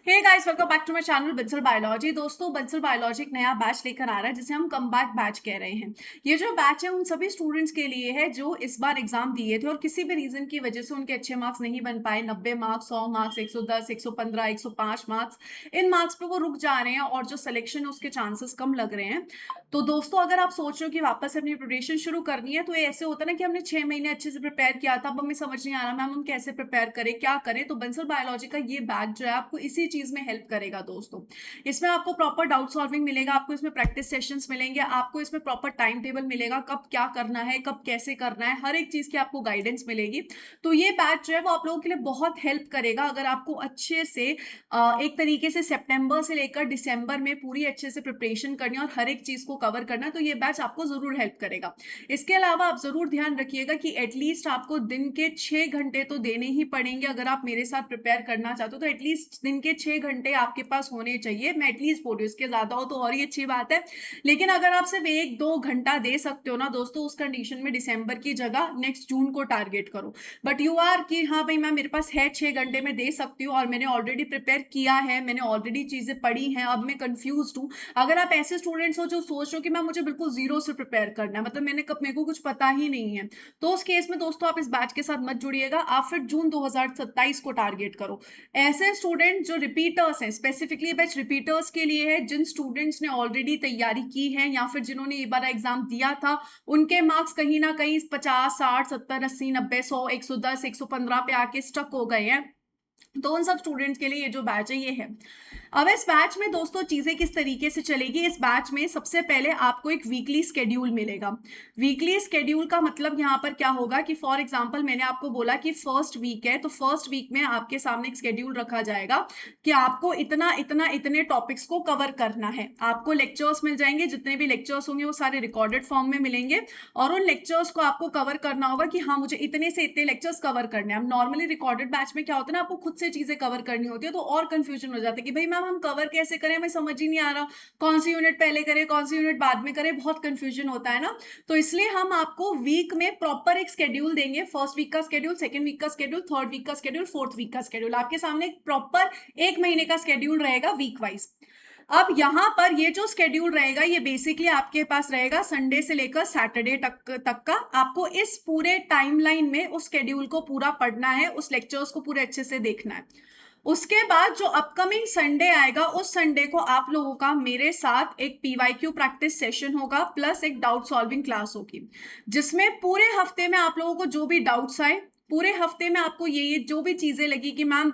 Hey guys, welcome back to my channel Bansal Biology. दोस्तों, Bansal biology एक नया बैच लेकर आ रहा है जिसे हम कम बैक बैच कह रहे हैं। ये जो बैच है उन सभी स्टूडेंट्स के लिए है जो इस बार एग्जाम दिए थे और किसी भी रीजन की वजह से उनके अच्छे मार्क्स नहीं बन पाए। 90 मार्क्स, 100 मार्क्स, 110, 115, 105 मार्क्स, इन मार्क्स पे वो रुक जा रहे हैं और जो सिलेक्शन है उसके चांसेस कम लग रहे हैं। तो दोस्तों, अगर आप सोच रहे हो कि वापस अपनी प्रिपरेशन शुरू करनी है, तो ये ऐसे होता है ना कि हमने 6 महीने अच्छे से प्रिपेयर किया था, अब हमें समझ नहीं आ रहा मैम हम कैसे प्रिपेयर करें, क्या करें। तो बंसल बायोलॉजी का ये बैच जो है आपको इसी चीज में हेल्प करेगा दोस्तों। इसमें आपको प्रॉपर डाउट सॉल्विंग मिलेगा, आपको इसमें प्रैक्टिस सेशंस मिलेंगे, आपको इसमें प्रॉपर टाइम टेबल मिलेगा, कब क्या करना है, कब कैसे करना है, हर एक चीज की आपको गाइडेंस मिलेगी। तो ये बैच जो है वो आप लोगों के लिए बहुत हेल्प करेगा अगर आपको अच्छे से एक तरीके से सितंबर से लेकर दिसंबर में पूरी अच्छे से प्रिपरेशन करनी है और हर एक चीज को कवर करना है, तो ये बैच आपको जरूर हेल्प करेगा। इसके अलावा आप जरूर ध्यान रखिएगा कि एटलीस्ट आपको दिन के 6 घंटे तो देने ही पड़ेंगे। अगर आप मेरे साथ प्रिपेयर करना चाहते हो तो एटलीस्ट दिन के 6 घंटे आपके पास होने चाहिए। मैं एटलीस्ट बोल रही हूँ, इसके ज्यादा हो तो और ही अच्छी बात है। लेकिन अगर आप सिर्फ 1-2 घंटा दे सकते हो ना दोस्तों, उस कंडीशन में दिसंबर की जगह नेक्स्ट जून को टारगेट करो। बट यू आर कि हाँ भाई मैं मेरे पास है 6 घंटे में दे सकती हूँ और मैंने ऑलरेडी प्रिपेयर किया है, मैंने ऑलरेडी चीजें पढ़ी हैं, अब मैं कंफ्यूज हूँ। अगर आप ऐसे स्टूडेंट्स हो जो सोच रहे हो कि मैं मुझे बिल्कुल जीरो से प्रिपेयर करना है, मतलब मैंने कब मेरे को कुछ पता ही नहीं है, तो उस केस में दोस्तों आप इस बैच के साथ मत जुड़िएगा। आप फिर जून 2027 को टारगेट करो। ऐसे स्टूडेंट जो रिपीटर्स हैं, स्पेसिफिकली बैच रिपीटर्स के लिए है, जिन स्टूडेंट्स ने ऑलरेडी तैयारी की है या फिर जिन्होंने ये बार एग्जाम दिया था, उनके मार्क्स कहीं ना कहीं 50, 60, 70, 80, 90, 100, 110, 115 पे आके स्टक हो गए हैं। तो उन सब स्टूडेंट्स के लिए ये जो बैच है ये है। अब इस बैच में दोस्तों चीजें किस तरीके से चलेगी, इस बैच में सबसे पहले आपको एक वीकली स्केड्यूल मिलेगा। वीकली स्केड्यूल का मतलब यहाँ पर क्या होगा कि फॉर एग्जांपल मैंने आपको बोला कि फर्स्ट वीक है, तो फर्स्ट वीक में आपके सामने एक स्केड्यूल रखा जाएगा कि आपको इतना इतना इतने टॉपिक्स को कवर करना है। आपको लेक्चर्स मिल जाएंगे, जितने भी लेक्चर्स होंगे वो सारे रिकॉर्डेड फॉर्म में मिलेंगे और उन लेक्चर्स को आपको कवर करना होगा कि हाँ मुझे इतने से इतने लेक्चर्स कवर करने हैं। अब नॉर्मली रिकॉर्डेड बैच में क्या होता है ना, आपको खुद से चीजें कवर करनी होती है, तो और कंफ्यूजन हो जाता है कि भाई मैम हम कवर कैसे करें, हमें समझ ही नहीं आ रहा कौन सी यूनिट पहले करें कौन सी यूनिट बाद में करें, बहुत कंफ्यूजन होता है ना। तो इसलिए हम आपको वीक में प्रॉपर एक स्केड्यूल देंगे। फर्स्ट वीक का स्केड्यूल, सेकंड वीक का स्केड्यूल, थर्ड वीक का स्केड्यूल, फोर्थ वीक का स्केड्यूल, आपके सामने एक प्रॉपर 1 महीने का स्केड्यूल रहेगा वीक वाइज। अब यहाँ पर ये जो स्केड्यूल रहेगा ये बेसिकली आपके पास रहेगा संडे से लेकर सैटरडे तक का। आपको इस पूरे टाइमलाइन में उस स्केड्यूल को पूरा पढ़ना है, उस लेक्चर्स को पूरे अच्छे से देखना है। उसके बाद जो अपकमिंग संडे आएगा उस संडे को आप लोगों का मेरे साथ एक पीवाईक्यू प्रैक्टिस सेशन होगा प्लस एक डाउट सॉल्विंग क्लास होगी, जिसमें पूरे हफ्ते में आप लोगों को जो भी डाउट्स आए, पूरे हफ्ते में आपको ये जो भी चीजें लगी कि मैम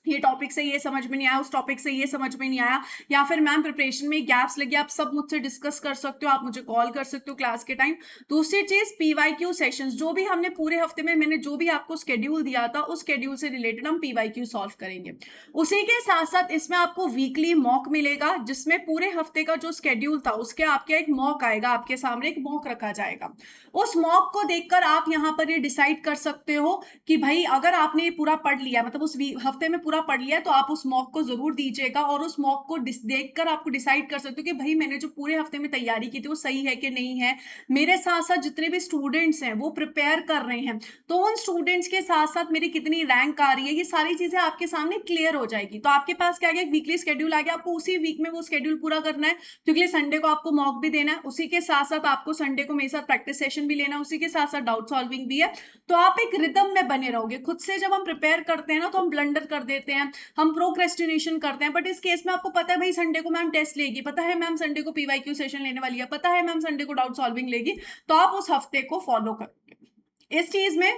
ये टॉपिक से ये समझ में नहीं आया, उस टॉपिक से ये समझ में नहीं आया, या फिर मैम प्रिपरेशन में गैप्स लगे, आप सब मुझसे डिस्कस कर सकते हो, आप मुझे कॉल कर सकते हो क्लास के टाइम। दूसरी चीज पीवाईक्यू सेशंस, जो भी हमने पूरे हफ्ते में मैंने जो भी आपको स्केड्यूल दिया था उस स्केड्यूल से रिलेटेड हम पीवाईक्यू सॉल्व करेंगे। उसी के साथ साथ इसमें आपको वीकली मॉक मिलेगा, जिसमें पूरे हफ्ते का जो स्केड्यूल था उसके आपके एक मॉक आएगा, आपके सामने एक मॉक रखा जाएगा। उस मॉक को देखकर आप यहाँ पर ये डिसाइड कर सकते हो कि भाई अगर आपने ये पूरा पढ़ लिया, मतलब उस हफ्ते में पूरा पढ़ लिया, तो आप उस मॉक को जरूर दीजिएगा और उस मॉक को देखकर आपको डिसाइड कर सकते हो कि भाई मैंने जो पूरे हफ्ते में तैयारी की थी वो सही है कि नहीं है। मेरे साथ साथ जितने भी स्टूडेंट्स हैं वो प्रिपेयर कर रहे हैं, तो उन स्टूडेंट्स के साथ साथ मेरी कितनी रैंक आ रही है, ये सारी चीजें आपके सामने क्लियर हो जाएगी। तो आपके पास क्या गया, एक वीकली स्केड्यूल आ गया, आपको उसी वीक में वो स्केड्यूल पूरा करना है, क्योंकि संडे को आपको मॉक भी देना है, उसी के साथ साथ आपको संडे को मेरे साथ प्रैक्टिस सेशन भी लेना है, उसी के साथ साथ डाउट सॉल्विंग भी है। तो आप एक रिदम में बने रहोगे। खुद से जब हम प्रिपेयर करते हैं ना तो हम ब्लंडर कर देते हैं, हम प्रोक्रेस्टिनेशन करते हैं, बट इस केस में आपको पता है भाई संडे को मैम टेस्ट लेगी, पता है मैम संडे को पीवाईक्यू सेशन लेने वाली है, पता है मैम संडे को डाउट सॉल्विंग लेगी, तो आप उस हफ्ते को फॉलो करोगे। इस चीज में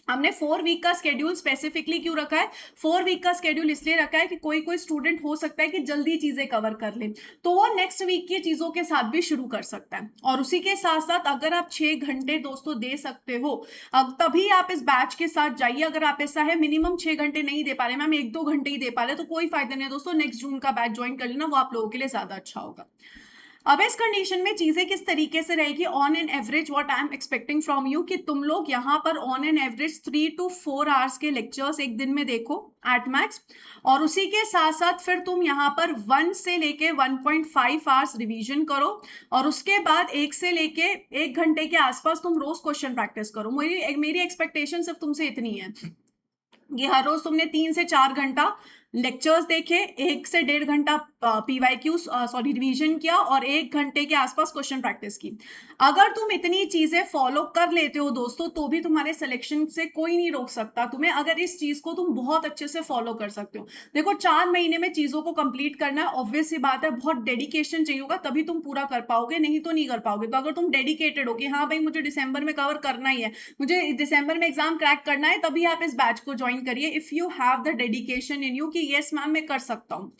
हमने 4 वीक का स्केड्यूल स्पेसिफिकली क्यों रखा है, 4 वीक का स्केड्यूल इसलिए रखा है कि कोई कोई स्टूडेंट हो सकता है कि जल्दी चीजें कवर कर ले, तो वो नेक्स्ट वीक की चीजों के साथ भी शुरू कर सकता है। और उसी के साथ साथ अगर आप 6 घंटे दोस्तों दे सकते हो, अब तभी आप इस बैच के साथ जाइए। अगर आप ऐसा है मिनिमम 6 घंटे नहीं दे पा रहे, मैम 1-2 घंटे ही दे पा रहे, तो कोई फायदा नहीं है दोस्तों, नेक्स्ट जून का बैच ज्वाइन कर लेना, वो आप लोगों के लिए ज्यादा अच्छा होगा। अब इस कंडीशन में चीजें किस तरीके से रहेगी, on an average what I am expecting from you, कि तुम लोग यहाँ पर on an average 3 to 4 hours के लेक्चर्स एक दिन में देखो एट मैक्स, और उसी के साथ साथ फिर तुम यहाँ पर 1 से लेके 1.5 आवर्स रिवीजन करो, और उसके बाद 1 से लेके 1 घंटे के आसपास तुम रोज क्वेश्चन प्रैक्टिस करो। मेरी एक्सपेक्टेशन सिर्फ तुमसे इतनी है कि हर रोज तुमने 3 से 4 घंटा लेक्चर्स देखे, 1 से 1.5 घंटा पीवाईक्यू रिवीजन किया और 1 घंटे के आसपास क्वेश्चन प्रैक्टिस की। अगर तुम इतनी चीजें फॉलो कर लेते हो दोस्तों, तो भी तुम्हारे सिलेक्शन से कोई नहीं रोक सकता तुम्हें, अगर इस चीज को तुम बहुत अच्छे से फॉलो कर सकते हो। देखो 4 महीने में चीजों को कंप्लीट करना है, ऑब्वियस सी बात है, बहुत डेडिकेशन चाहिए होगा, तभी तुम पूरा कर पाओगे, नहीं तो नहीं कर पाओगे। तो अगर तुम डेडिकेटेड हो कि हाँ भाई मुझे दिसंबर में कवर करना ही है, मुझे दिसंबर में एग्जाम क्रैक करना है, तभी आप इस बैच को ज्वाइन करिए। If you have the dedication in you कि यस मैम मैं कर सकता हूँ,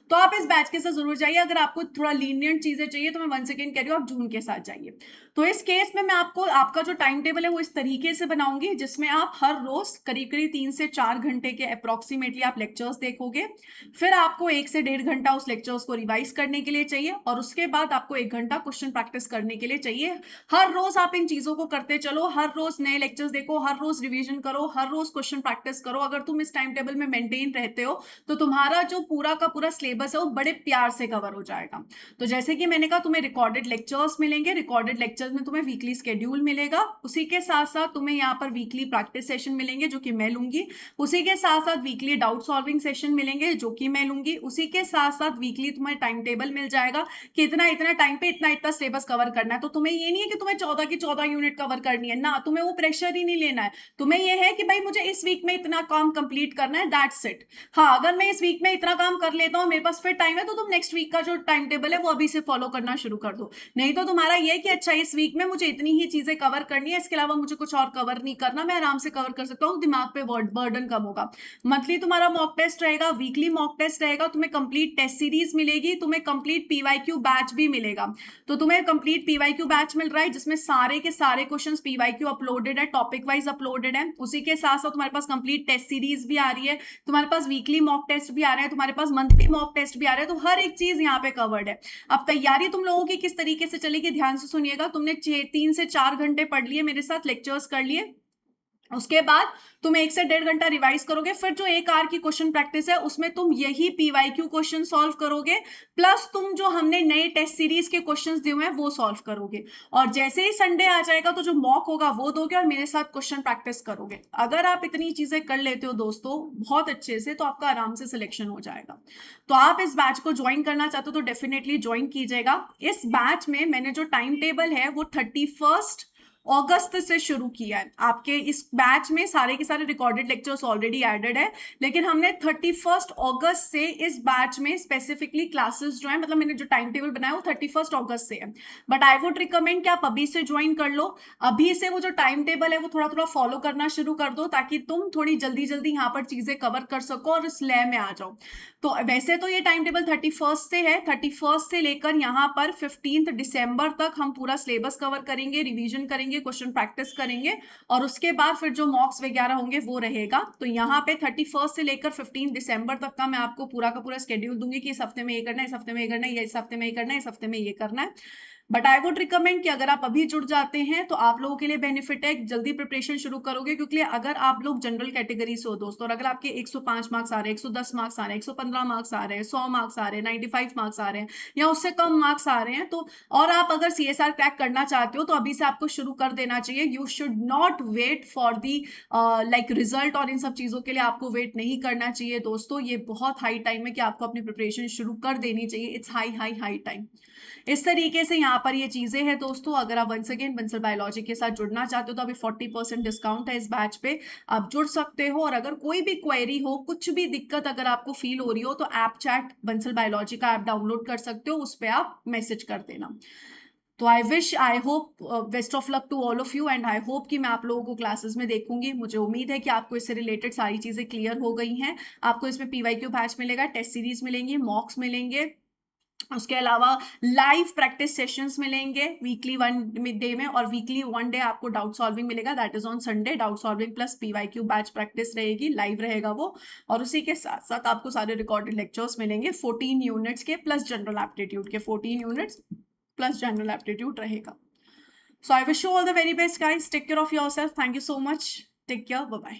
तो आप इस बैच के साथ जरूर जाइए। अगर आपको थोड़ा लीनियंट चीजें चाहिए तो मैं वन सेकेंड कह रही हूँ, आप जून के साथ जाइए। तो इस केस में मैं आपको आपका जो टाइम टेबल है वो इस तरीके से बनाऊंगी, जिसमें आप हर रोज करीब करीब 3 से 4 घंटे के अप्रोक्सीमेटली आप लेक्चर्स देखोगे। फिर आपको 1 से 1.5 घंटा उस लेक्चर्स को रिवाइज करने के लिए चाहिए, और उसके बाद आपको 1 घंटा क्वेश्चन प्रैक्टिस करने के लिए चाहिए। हर रोज आप इन चीजों को करते चलो, हर रोज नए लेक्चर्स देखो, हर रोज रिविजन करो, हर रोज क्वेश्चन प्रैक्टिस करो। अगर तुम इस टाइम टेबल में मेंटेन रहते हो तो तुम्हारा जो पूरा का पूरा सिलेबस है वो बड़े प्यार से कवर हो जाएगा। तो जैसे कि मैंने कहा, तुम्हें रिकॉर्डेड लेक्चर्स मिलेंगे, रिकॉर्डेड लेक्चर्स में तुम्हें वीकली शेड्यूल मिलेगा, उसी के साथ साथ तुम्हें यहाँ पर वीकली प्रैक्टिस सेशन मिलेंगे जो कि मैं लूंगी, उसी के साथ साथ वीकली डाउट सॉल्विंग सेशन मिलेंगे जो कि मैं लूंगी, उसी के साथ साथ वीकली तुम्हें टाइम टेबल मिल जाएगा कि इतना इतना टाइम पे इतना इतना सिलेबस कवर करना है। तो तुम्हें ये नहीं है कि तुम्हें 14 की 14 यूनिट कवर करनी है ना, तुम्हें वो प्रेशर ही नहीं लेना है। तुम्हें ये है कि भाई मुझे इस वीक में इतना काम कंप्लीट करना है, दैट्स इट। हाँ, अगर मैं इस वीक में इतना काम कर लेता हूँ, मेरे पास फिर टाइम है, तो तुम नेक्स्ट वीक का जो टाइम टेबल है वो अभी से फॉलो करना शुरू कर दो। नहीं तो तुम्हारा ये कि अच्छा इस वीक में मुझे इतनी ही चीजें कवर करनी है, इसके अलावा मुझे कुछ और कवर नहीं करना, मैं आराम से कवर कर सकता हूँ, दिमाग पे बर्डन कम होगा। मंथली तुम्हारा मॉक टेस्ट रहेगा, वीकली मॉक टेस्ट रहेगा, तुम्हें कंप्लीट टेस्ट सीरीज मिलेगी, तुम्हें कंप्लीट पीवाईक्यू बैच भी मिलेगा। तो तुम्हें कंप्लीट पीवाईक्यू बैच मिल रहा है जिसमें सारे के सारे क्वेश्चंस पीवाईक्यू अपलोडेड है, टॉपिक वाइज अपलोडेड है। उसी के साथ साथ तुम्हारे पास कंप्लीट टेस्ट सीरीज भी आ रही है, तुम्हारे पास वीकली मॉक टेस्ट भी आ रहे हैं, तुम्हारे पास मंथली मॉक टेस्ट भी आ रहे हैं, तो हर एक चीज यहाँ पे कवर्ड है। अब तैयारी तुम लोगों की किस तरीके से चलेगी, ध्यान से सुनिएगा। तुमने 3 से 4 घंटे पढ़ लिए, मेरे साथ लेक्चर्स कर लिए, उसके बाद तुम 1 से 1.5 घंटा रिवाइज करोगे, फिर जो 1 आवर की क्वेश्चन प्रैक्टिस है उसमें तुम यही पीवाईक्यू क्वेश्चन सॉल्व करोगे, प्लस तुम जो हमने नए टेस्ट सीरीज के क्वेश्चंस दिए हुए हैं वो सॉल्व करोगे। और जैसे ही संडे आ जाएगा तो जो मॉक होगा वो दोगे और मेरे साथ क्वेश्चन प्रैक्टिस करोगे। अगर आप इतनी चीजें कर लेते हो दोस्तों बहुत अच्छे से, तो आपका आराम से सिलेक्शन हो जाएगा। तो आप इस बैच को ज्वाइन करना चाहते हो तो डेफिनेटली ज्वाइन कीजिएगा। इस बैच में मैंने जो टाइम टेबल है वो 31 अगस्त से शुरू किया है। आपके इस बैच में सारे के सारे रिकॉर्डेड लेक्चर्स ऑलरेडी एडेड है, लेकिन हमने 31 अगस्त से इस बैच में स्पेसिफिकली क्लासेस जो है, मतलब मैंने जो टाइम टेबल बनाया वो 31 अगस्त से है। बट आई वुड रिकमेंड कि आप अभी से ज्वाइन कर लो, अभी से वो जो टाइम टेबल है वो थोड़ा थोड़ा फॉलो करना शुरू कर दो, ताकि तुम थोड़ी जल्दी जल्दी यहाँ पर चीजें कवर कर सको और इस लय में आ जाओ। तो वैसे तो ये टाइम टेबल 31 से है, 31 से लेकर यहाँ पर 15 दिसंबर तक हम पूरा सिलेबस कवर करेंगे, रिवीजन करेंगे, क्वेश्चन प्रैक्टिस करेंगे, और उसके बाद फिर जो मॉक्स वगैरह होंगे वो रहेगा। तो यहाँ पे 31 से लेकर 15 दिसंबर तक का मैं आपको पूरा का पूरा स्केड्यूल दूंगी कि इस हफ्ते में ये करना है, इस हफ्ते में ये करना है, इस हफ्ते में ये करना है, इस हफ्ते में ये करना है। बट आई वुड रिकमेंड कि अगर आप अभी जुड़ जाते हैं तो आप लोगों के लिए बेनिफिट है, जल्दी प्रिपरेशन शुरू करोगे, क्योंकि अगर आप लोग जनरल कैटेगरी से हो दोस्तों और अगर आपके 105 मार्क्स आ रहे हैं, 110 मार्क्स आ रहे हैं, 115 मार्क्स आ रहे हैं, 100 मार्क्स आ रहे हैं, 95 मार्क्स आ रहे हैं या उससे कम मार्क्स आ रहे हैं, तो और आप अगर CSR क्रैक करना चाहते हो तो अभी से आपको शुरू कर देना चाहिए। You should not wait for the like result, और इन सब चीजों के लिए आपको वेट नहीं करना चाहिए दोस्तों। ये बहुत हाई टाइम है कि आपको अपनी प्रिपरेशन शुरू कर देनी चाहिए। It's high high high time. इस तरीके से यहाँ पर ये चीजें हैं दोस्तों। अगर आप वंस अगेन बंसल बायोलॉजी के साथ जुड़ना चाहते हो तो अभी 40% डिस्काउंट है इस बैच पे, आप जुड़ सकते हो। और अगर कोई भी क्वेरी हो, कुछ भी दिक्कत अगर आपको फील हो रही हो, तो ऐप चैट बंसल बायोलॉजी का ऐप डाउनलोड कर सकते हो, उस पर आप मैसेज कर देना। तो I hope best of luck to all of you, and I hope कि मैं आप लोगों को क्लासेस में देखूंगी। मुझे उम्मीद है कि आपको इससे रिलेटेड सारी चीजें क्लियर हो गई हैं। आपको इसमें पीवाईक्यू बैच मिलेगा, टेस्ट सीरीज मिलेंगी, मॉक्स मिलेंगे, उसके अलावा लाइव प्रैक्टिस सेशंस मिलेंगे वीकली 1 डे में, और वीकली 1 डे आपको डाउट सॉल्विंग मिलेगा, that is on Sunday. Doubt solving plus PYQ batch practice रहेगी, लाइव रहेगा वो। और उसी के साथ साथ आपको सारे रिकॉर्डेड लेक्चर्स मिलेंगे 14 यूनिट्स के, प्लस जनरल एप्टीट्यूड के 14 यूनिट्स प्लस जनरल एप्टीट्यूड रहेगा। So I wish you all the very best guys, take care of yourself, thank you so much, take care, bye bye.